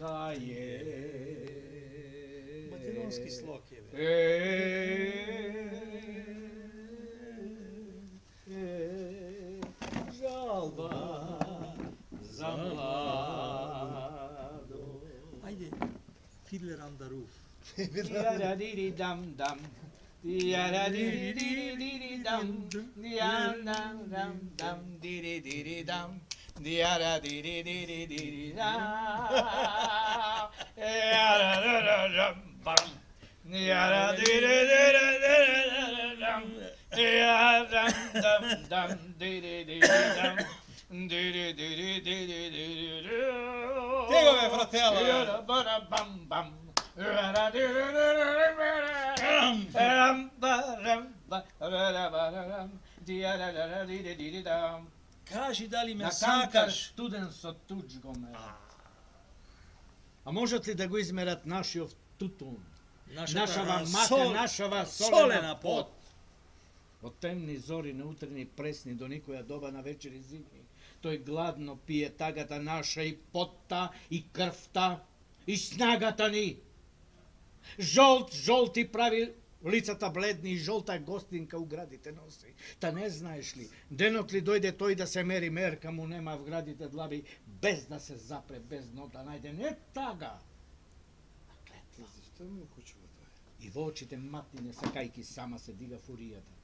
кае. Македонски слог е, бе. Жалба за младо. Ајде, Фидлер Андаруф. Дам. Dam. Dam. Tegove, fratello! Кажи дали ме На Канкар сакаш? студен со туџ ме. А можат ли да го измерат нашиот тутун? Нашава мака, нашава солена пот. Од темни зори на утрени пресни до никоја доба на вечери зимни, тој гладно пие тагата наша и потта, и крвта, и снагата ни. Жолти прави лицата бледни и жолта гостинка у градите носи. Та не знаеш ли, денот ли дојде тој да се мери мерка му нема в градите длаби, без да се запре, без дно да најде, не тага. Зашто ме укучува тоа? И во очите матине сакајки сама се дига фуријата.